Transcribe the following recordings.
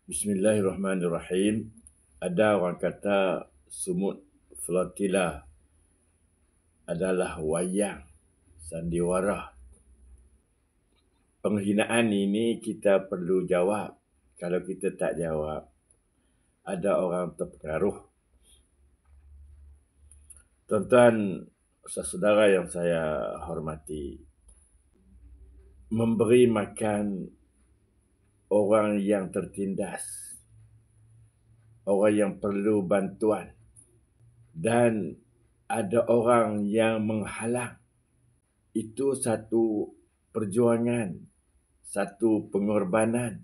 Bismillahirrahmanirrahim. Ada orang kata semut flotilla adalah wayang sandiwara. Penghinaan ini kita perlu jawab. Kalau kita tak jawab, ada orang terpengaruh. Tuan-tuan, saudara yang saya hormati, memberi makan orang yang tertindas, orang yang perlu bantuan, dan ada orang yang menghalang, itu satu perjuangan, satu pengorbanan.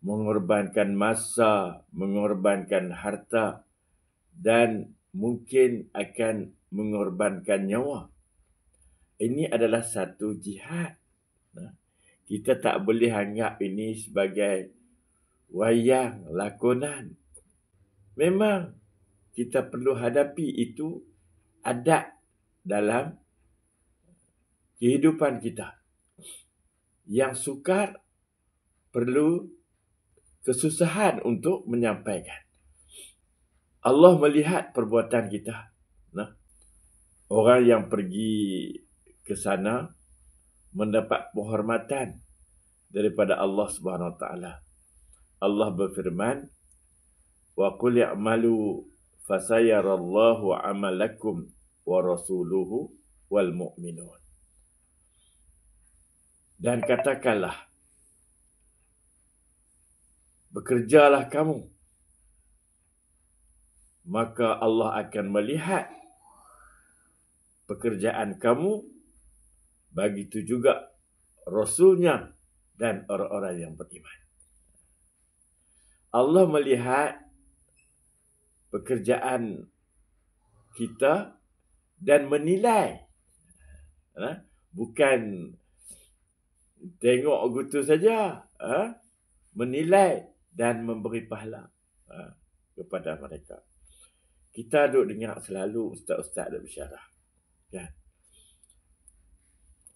Mengorbankan masa, mengorbankan harta, dan mungkin akan mengorbankan nyawa. Ini adalah satu jihad. Kita tak boleh anggap ini sebagai wayang, lakonan. Memang kita perlu hadapi itu adat dalam kehidupan kita. Yang sukar perlu kesusahan untuk menyampaikan. Allah melihat perbuatan kita. Orang yang pergi ke sana mendapat penghormatan daripada Allah Subhanahu Wa Taala. Allah berfirman, "Wa qul i'malu fasayarallahu 'amalakum wa rasuluhu wal mu'minun." Dan katakanlah, bekerjalah kamu, maka Allah akan melihat pekerjaan kamu, begitu juga Rasulnya dan orang-orang yang beriman. Allah melihat pekerjaan kita dan menilai. Bukan tengok gitu saja. Menilai dan memberi pahala kepada mereka. Kita duk dengar selalu ustaz-ustaz ada bersyarah.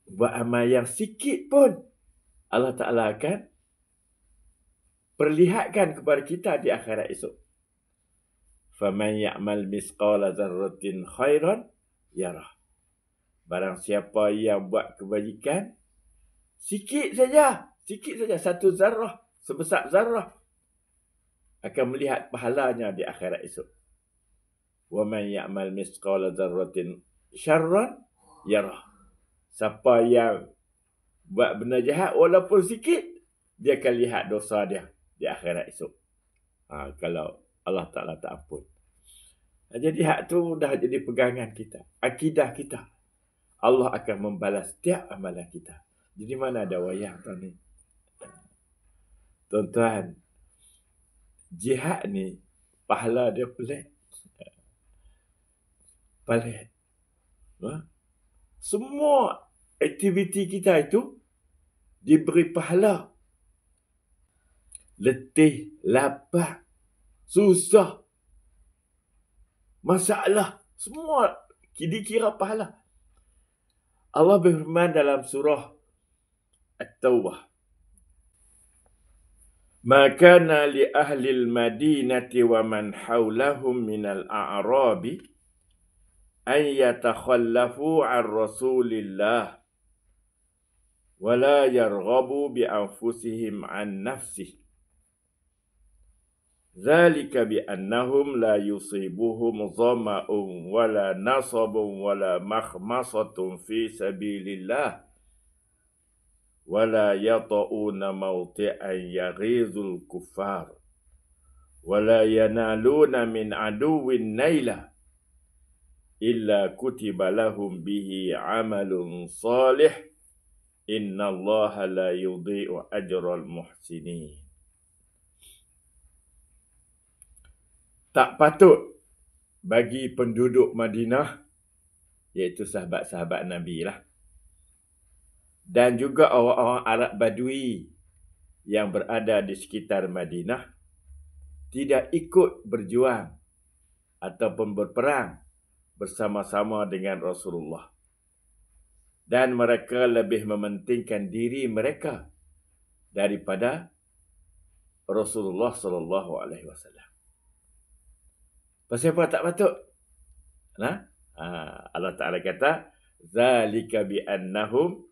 Buat amal yang sikit pun Allah Ta'ala akan perlihatkan kepada kita di akhirat esok. Faman ya'mal misqala dzarratin khairan yarah. Barang siapa yang buat kebajikan sikit saja, satu zarrah, sebesar zarrah, akan melihat pahalanya di akhirat esok. Wa man ya'mal misqala dzarratin syarran yarah. Siapa yang buat benda jahat walaupun sikit, dia akan lihat dosa dia di akhirat esok. Kalau Allah Ta'ala tak ampun. Jadi hak tu dah jadi pegangan kita, akidah kita. Allah akan membalas setiap amalan kita. Jadi mana ada wayang tuan ni? Tuan-tuan, jihad ni pahala dia pelik. Semua aktiviti kita itu diberi pahala. Letih, lapar, susah, masalah, semua dikira pahala. Allah berfirman dalam surah At-Taubah, "Ma kana li ahli al-madinati wa man hawlahum min al-a'rabi an yatakhallafu 'an Rasulillah wa la yarghabu bi anfusihim 'an nafsihi. Dzalika bi annahum la yusibuhum dhama'un wa la nasabun wa la makhmasatun fi sabilillah wa la yata'una mawti'an yaghizul kuffar wa la yanaluna min aduwwin naila illa kutiba lahum bihi 'amalun salih innallaha la yudhi'u ajral muhsinin." Tak patut bagi penduduk Madinah, iaitu sahabat-sahabat Nabi lah, dan juga orang-orang Arab Badui yang berada di sekitar Madinah, tidak ikut berjuang ataupun berperang bersama-sama dengan Rasulullah. Dan mereka lebih mementingkan diri mereka daripada Rasulullah sallallahu alaihi wasallam. Pasal apa tak patut? Nah, Allah Taala kata, zalika bi annahum,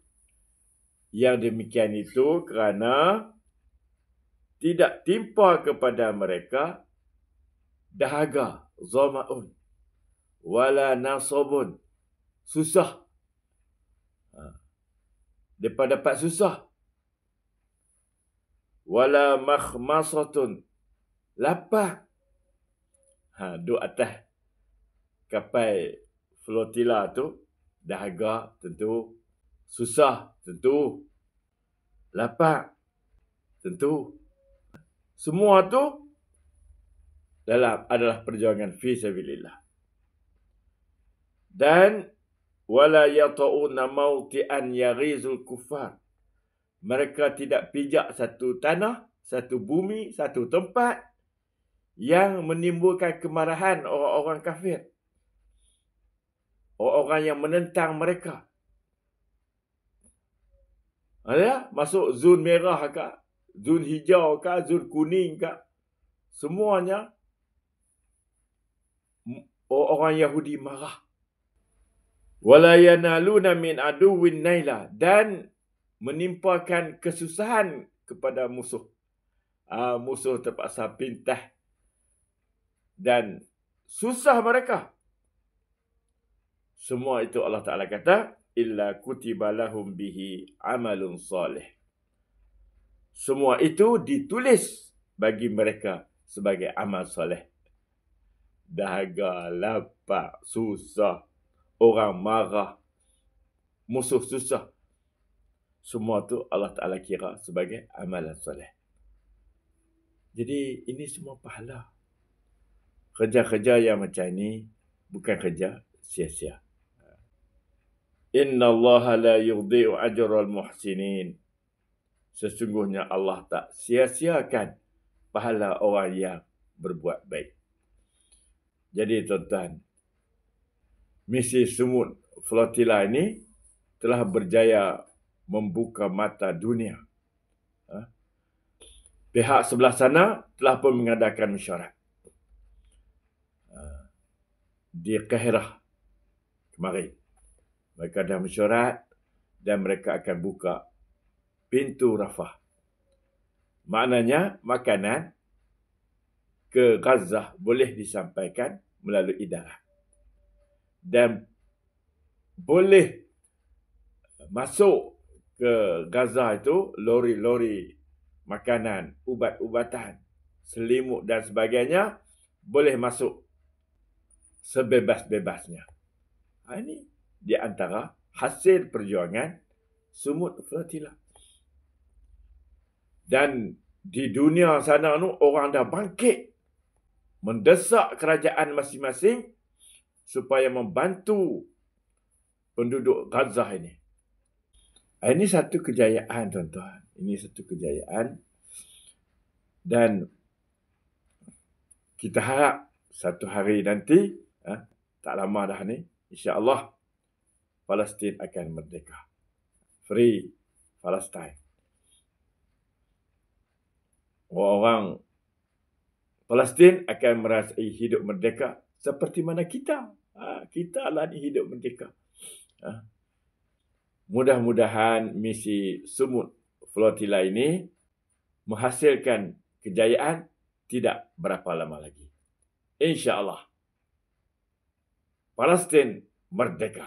yang demikian itu kerana tidak timpa kepada mereka dahaga, zamaun, wala nasabun, susah. Mereka dapat susah. Wala makhmasatun, lapar. Duduk atas kapal flotilla tu, dahaga tentu, susah tentu, lapar tentu. Semua tu adalah perjuangan fi sabilillah. Dan wala yata'una mawti'an yaghizul kuffar. Mereka tidak pijak satu tanah, satu bumi, satu tempat yang menimbulkan kemarahan orang-orang kafir. Orang-orang yang menentang mereka. Ada masuk zon merah ke, zon hijau ke, zon kuning ke, semuanya orang Yahudi marah. Wala yanaluna min aduwwin naila, dan menimpakan kesusahan kepada musuh. Musuh terpaksa pintah dan susah mereka. Semua itu Allah Ta'ala kata, illa kutiba lahum bihi amalun salih. Semua itu ditulis bagi mereka sebagai amal soleh. Dahaga, lapar, susah, orang marah, musuh susah. Semua tu Allah Ta'ala kira sebagai amalan soleh. Jadi ini semua pahala. Kerja-kerja yang macam ni bukan kerja sia-sia. Inna Allah la yudhi'u ajral muhsinin. Sesungguhnya Allah tak sia-siakan pahala orang yang berbuat baik. Jadi tuan-tuan, misi semut flotilla ini telah berjaya membuka mata dunia. Pihak sebelah sana telah pun mengadakan mesyuarat di Kahirah kemarin. Mereka dah mesyuarat dan mereka akan buka pintu Rafah. Maknanya makanan ke Gaza boleh disampaikan melalui darat. Dan boleh masuk ke Gaza itu lori-lori makanan, ubat-ubatan, selimut dan sebagainya boleh masuk sebebas-bebasnya. Ini di antara hasil perjuangan semut flotilla. Dan di dunia sana tu orang dah bangkit mendesak kerajaan masing-masing supaya membantu penduduk Gaza ini. Ini satu kejayaan tuan-tuan. Ini satu kejayaan. Dan kita harap satu hari nanti, tak lama dah ni, insya-Allah Palestin akan merdeka. Free Palestine. Orang Palestin akan merasai hidup merdeka seperti mana kita. Kita lah ni hidup merdeka. Mudah-mudahan misi semut flotilla ini menghasilkan kejayaan tidak berapa lama lagi. InsyaAllah. Palestin merdeka.